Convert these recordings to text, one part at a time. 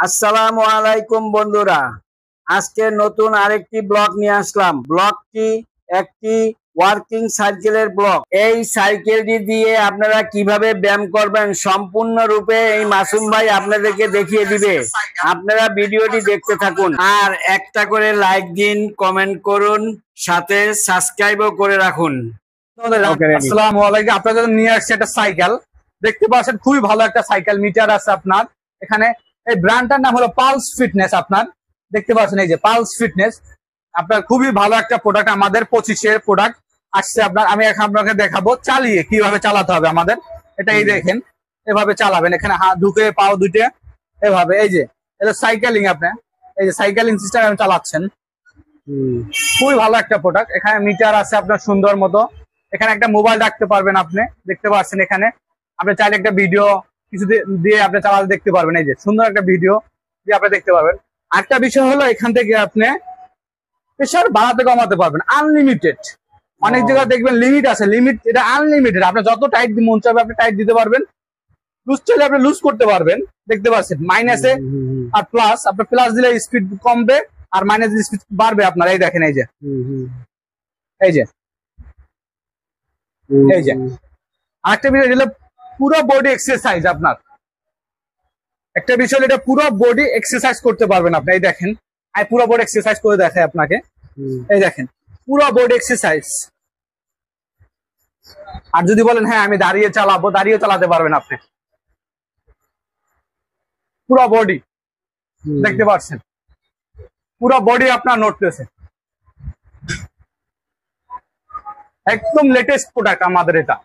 আসসালামু আলাইকুম বন্ধুরা, আজকে নতুন আরেকটি ব্লগ নিয়ে আসলাম। ব্লগটি একটি ওয়ার্কিং সাইকেলের ব্লগ। এই সাইকেলটি দিয়ে আপনারা কিভাবে ব্যায়াম করবেন সম্পূর্ণরূপে এই মাসুম ভাই আপনাদেরকে দেখিয়ে দিবে। আপনারা ভিডিওটি দেখতে থাকুন আর একটা করে লাইক দিন, কমেন্ট করুন, সাথে সাবস্ক্রাইবও করে রাখুন। আসসালামু আলাইকুম। আপনাদের নিয়ে আসছে একটা সাইকেল, দেখতে পাচ্ছেন খুবই ভালো একটা সাইকেল। মিটার আছে আপনার এখানে। এই ব্র্যান্ডটার নাম হলো পালস ফিটনেস। আপনার দেখতে পাচ্ছেন এই যে পালস ফিটনেস, আপনার খুবই ভালো একটা প্রোডাক্ট। আমাদের 25-এর প্রোডাক্ট আসছে আপনার। আমি এখন আপনাকে দেখাবো চালিয়ে কিভাবে চালাতে হবে আমাদের। এটা এই দেখেন, এভাবে চালাবেন। এখানে হাত ঢুকে পাও দুটে এভাবে, এই যে এটা সাইকেলিং। আপনি এই যে সাইকেলিং সিস্টেম চালাচ্ছেন, খুবই ভালো একটা প্রোডাক্ট। এখানে মিটার আছে আপনার সুন্দর মতো। এখানে একটা মোবাইল রাখতে পারবেন আপনি, দেখতে পাচ্ছেন। এখানে আপনি চাইলে একটা ভিডিও কিছু দিয়ে আপনি চালাতে দেখতে পারবেন। এই যে সুন্দর একটা ভিডিও দিয়ে আপনি দেখতে পারবেন। আরেকটা বিষয় হলো এখান থেকে আপনি প্রেশার বাড়াতে কমাতে পারবেন আনলিমিটেড। অনেক জায়গায় দেখবেন লিমিট আছে, লিমিট এটা আনলিমিটেড। আপনি যত টাইট মন চাইবে আপনি টাইট দিতে পারবেন, লুজ চাইলে আপনি লুজ করতে পারবেন। দেখতে পাচ্ছেন মাইনাসে আর প্লাস, আপনি প্লাস দিলে স্পিড কমবে আর মাইনাস দিলে স্পিড বাড়বে আপনার। এই দেখেন এই যে এই যে এই যে আরেকটা বিষয় হলো পুরো বডি এক্সারসাইজ। আপনার একটা বিষয়, এটা পুরো বডি এক্সারসাইজ করতে পারবেন আপনি। এই দেখেন আমি পুরো বডি এক্সারসাইজ করে দেখাই আপনাকে। এই দেখেন পুরো বডি এক্সারসাইজ। আর যদি বলেন হ্যাঁ আমি দাঁড়িয়ে চালাবো, দাঁড়িয়ে চালাতে পারবেন আপনি। পুরো বডি দেখতে পাচ্ছেন, পুরো বডি আপনার নড়তেছে। একদম লেটেস্ট প্রোডাক্ট আমাদের এটা।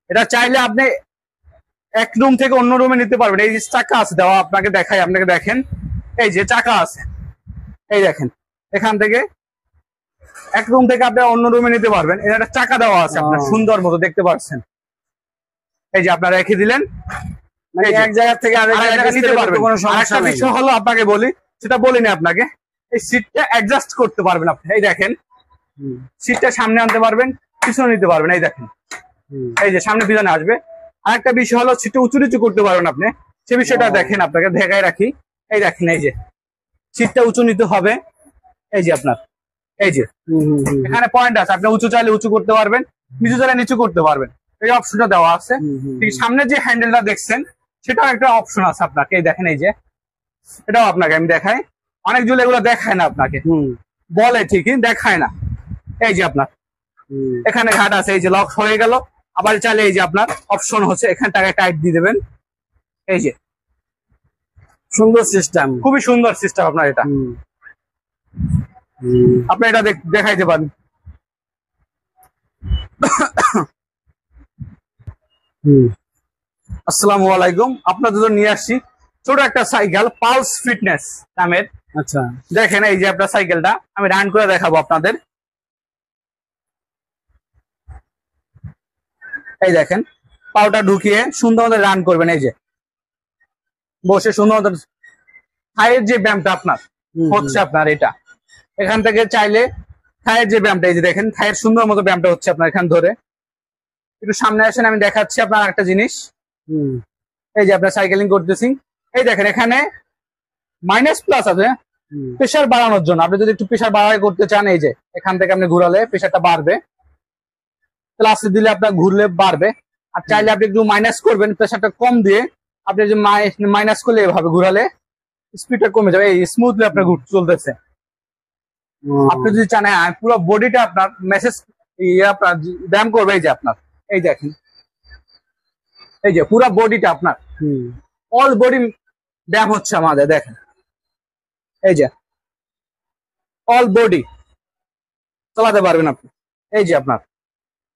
এটা চাইলে আপনি এক রুম থেকে অন্য রুমে নিতে পারবেন। এই যে চাকা আছে দেওয়া, আপনাকে দেখাই, আপনাকে দেখেন এই যে চাকা আছে। এই দেখেন এখান থেকে এক রুম থেকে আপনি অন্য রুমে নিতে পারবেন। এটা একটা চাকা দেওয়া আছে আপনার সুন্দর মতো, দেখতে পাচ্ছেন। এই যে আপনারা রেখে দিলেন, এক জায়গা থেকে আরেক জায়গায় নিতে পারবেন। আরেকটা বিষয় হলো আপনাকে বলি, সেটা বলিনি আপনাকে, এই সিটটা অ্যাডজাস্ট করতে পারবেন আপনি। এই দেখেন সিটটা সামনে আনতে পারবেন, পিছনে নিতে পারবেন। এই দেখেন এই যে সামনে পিছনে আসবে। আরেকটা বিষয় হলো সিটটা উঁচু নিচু করতে পারবেন আপনি, সে বিষয়টা দেখেন, আপনাকে দেখাই রাখি। এই দেখেন এই যে সিটটা উঁচু নিতে হবে। এই যে আপনার এই যে এখানে পয়েন্ট আছে, আপনি উঁচু চাইলে উঁচু করতে পারবেন, নিচু চাইলে নিচু করতে পারবেন। এই অপশনটা দেওয়া আছে। ঠিক সামনে যে হ্যান্ডেলটা দেখছেন সেটাও একটা অপশন আছে আপনাকে। এই দেখেন এই যে এটাও আপনাকে আমি দেখাই। অনেক জুলে এগুলো দেখায় না আপনাকে, বলে ঠিকই দেখায় না। এই যে আপনার এখানে ঘাট আছে, এই যে লক হয়ে গেল। আবার চাইলে এই যে আপনার অপশন হচ্ছে, এখানটাকে টাইট দিয়ে দেবেন। এই যে সুন্দর সিস্টেম, খুবই সুন্দর সিস্টেম আপনার এটা। আপনি এটা দেখাইতে পারেন। আসসালামু আলাইকুম। আপনাদের জন্য নিয়ে আসছি ছোট একটা সাইকেল, পালস ফিটনেস নামের। আচ্ছা দেখেন এই যে আপনার সাইকেলটা আমি রান করে দেখাবো আপনাদের। এই দেখেন পাউটা ঢুকিয়ে সুন্দর মতো রান করবেন। এই যে বসে সুন্দর মতো থাইয়ের যে ব্যায়ামটা আপনার হচ্ছে আপনার এটা। এখান থেকে চাইলে থাইয়ের যে ব্যায়ামটা, এই যে দেখেন থাইয়ের সুন্দর মতো ব্যায়ামটা হচ্ছে আপনার। এখান ধরে একটু সামনে আসেন, আমি দেখাচ্ছি আপনার একটা জিনিস। এই যে আপনার সাইকেলিং করতেছি, এই দেখেন এখানে মাইনাস প্লাস আছে প্রেশার বাড়ানোর জন্য। আপনি যদি একটু প্রেশার বাড়াই করতে চান, এই যে এখান থেকে আপনি ঘুরালে প্রেশারটা বাড়বে, প্লাসে দিলে আপনার ঘুরলে বাড়বে। আর চাইলে আপনি একটু মাইনাস করবেন, প্রেশারটা কম দিয়ে আপনি যে মাইনাস করলে এভাবে ঘুরালে স্পিডটা কমে যাবে। এই স্মুথলি আপনার চলতেছে। আপনি যদি চান পুরো বডিটা আপনার মেসেজ আপনার ব্যায়াম করবে। এই যে আপনার এই দেখেন এই যে পুরো বডিটা আপনার অল বডি ব্যায়াম হচ্ছে আমাদের। দেখেন এই যে অল বডি চালাতে পারবেন আপনি। এই যে আপনার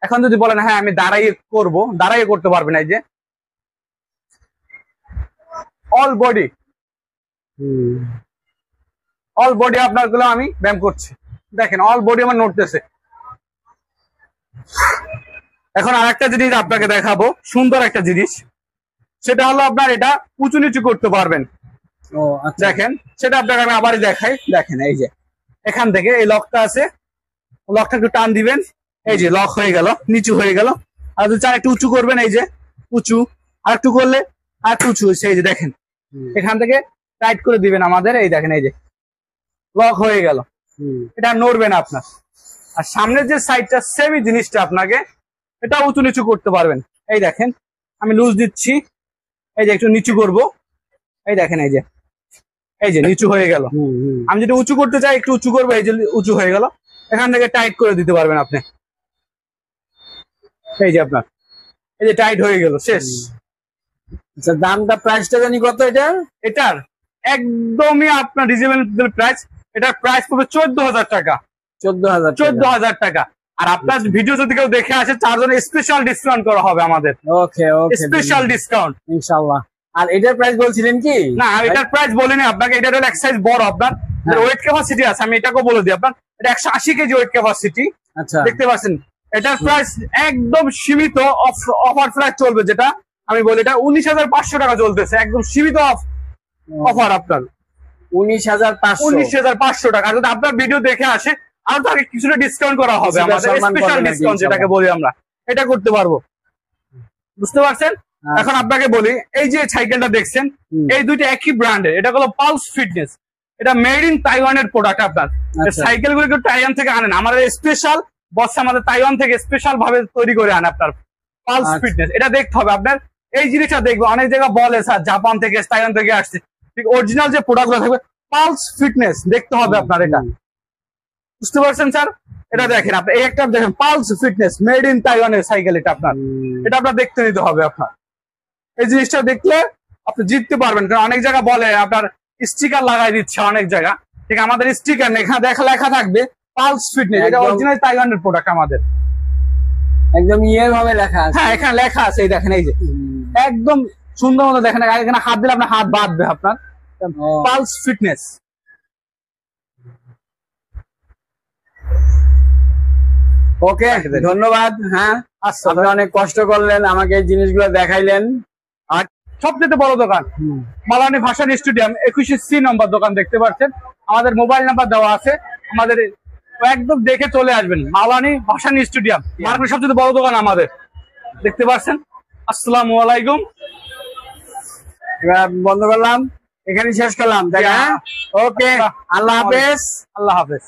এখন যদি বলেন হ্যাঁ আমি দাঁড়াইয়ে করবো, দাঁড়াইয়ে করতে পারবেন। এই যে অল বডি, অল বডি আপনার গুলো আমি ব্যায়াম করছি। দেখেন অল বডি আমার নড়তেছে। এখন আরেকটা জিনিস আপনাকে দেখাবো, সুন্দর একটা জিনিস, সেটা হলো আপনার এটা উঁচু নিচু করতে পারবেন। দেখেন সেটা আপনাকে আমি আবারই দেখাই। দেখেন এই যে এখান থেকে এই লকটা আছে, লকটা একটু টান দিবেন, এই যে লক হয়ে গেল, নিচু হয়ে গেল। আর যদি চান একটু উঁচু করবেন, এই যে উঁচু, আর একটু করলে আর একটু উঁচু হচ্ছে। এই যে দেখেন এখান থেকে টাইট করে দিবেন আমাদের, এই দেখেন এই যে লক হয়ে গেল, এটা নড়বে না আপনার। আর সামনের যে সাইডটা সেমই জিনিসটা আপনাকে এটা উঁচু নিচু করতে পারবেন। এই দেখেন আমি লুজ দিচ্ছি, এই যে একটু নিচু করব, এই দেখেন এই যে নিচু হয়ে গেল। আমি যদি উঁচু করতে চাই একটু উঁচু করবো, এই যে উঁচু হয়ে গেল। এখান থেকে টাইট করে দিতে পারবেন আপনি, এই যে আপনার এই যে টাইট হয়ে গেল, শেষ। আচ্ছা, দামটা প্রাইসটা জানি কত এটার একদমই আপনার রিজনেবল প্রাইস। এটার প্রাইস পড়বে 14,000 টাকা। 14,000 টাকা। আর আপনার ভিডিও যদি কেউ দেখে আসে তার জন্য স্পেশাল ডিসকাউন্ট করা হবে আমাদের। ওকে, স্পেশাল ডিসকাউন্ট ইনশাআল্লাহ। আর এটার প্রাইস বলছিলেন কি? না, এটার প্রাইস বলিনি আপনাকে। এটার হলো এক সাইজ বড়, আপনার ওয়েট ক্যাপাসিটি আছে, আমি এটাকেও বলে দিই। আপনার এটা 180 কেজি ওয়েট ক্যাপাসিটি। আচ্ছা, দেখতে পাচ্ছেন এটার প্রাইস একদম সীমিত অফার প্রাইস চলবে, যেটা আমি বলি এটা 19,500 টাকা চলতেছে, একদম সীমিত অফার আপনার 19,500 টাকা। যদি আপনার ভিডিও দেখে আসে আর তাকে কিছুটা ডিসকাউন্ট করা হবে, আমাদের স্পেশাল ডিসকাউন্ট যেটাকে বলি আমরা, এটা করতে পারবো। বুঝতে পারছেন? এখন আপনাকে বলি, এই যে সাইকেলটা দেখছেন এই দুইটা একই ব্র্যান্ডের, এটা হলো পালস ফিটনেস। এটা মেড ইন তাইওয়ানের প্রোডাক্ট। আপনার সাইকেল গুলো কেউ তাইওয়ান থেকে আনেন, আমাদের স্পেশাল বস আমাদের তাইওয়ান থেকে স্পেশাল ভাবে তৈরি করে আনে আপনার পালস ফিটনেস। এটা দেখতে হবে আপনার, এই জিনিসটা দেখবে অনেক জায়গা বলে স্যার জাপান থেকে তাইওয়ান থেকে আসছে, ঠিক অরিজিনাল যে প্রোডাক্ট গুলো থাকবে পালস ফিটনেস দেখতে হবে আপনার। এটা বুঝতে পারছেন স্যার? এটা দেখেন আপনি, এই একটা দেখেন পালস ফিটনেস মেড ইন তাইওয়ানের সাইকেল, এটা আপনার, এটা আপনার দেখতে নিতে হবে আপনার। এই জিনিসটা দেখলে আপনি জিততে পারবেন, কারণ অনেক জায়গা বলে আপনার স্টিকার লাগাই দিচ্ছে অনেক জায়গা, ঠিক আমাদের স্টিকার নেই, এখানে লেখা থাকবে পালস ফিটনেস, এটা অরিজিনাল তাইওয়ানের প্রোডাক্ট আমাদের, একদম ইয়ে ভাবে লেখা আছে। হ্যাঁ, এখানে লেখা আছে, এই দেখেন এই যে একদম সুন্দর মতো দেখেন, এখানে হাত দিলে আপনার হাত বাঁধবে আপনার, পালস ফিটনেস। ওকে, ধন্যবাদ। হ্যাঁ, আপনি অনেক কষ্ট করলেন, আমাকে এই জিনিসগুলো দেখাইলেন। আর সবচেয়ে বড় দোকান মালানি ভাসান স্টেডিয়াম 21C নম্বর দোকান, দেখতে পাচ্ছেন আমাদের মোবাইল নাম্বার দেওয়া আছে, আমাদের একদম দেখে চলে আসবেন। মালানি ভাসান স্টেডিয়াম মার্কেটের সবচেয়ে বড় দোকান আমাদের, দেখতে পাচ্ছেন। আসসালামু আলাইকুম। এবার বন্ধ করলাম, এখানে শেষ করলাম। ওকে, আল্লাহ হাফেজ। আল্লাহ হাফেজ।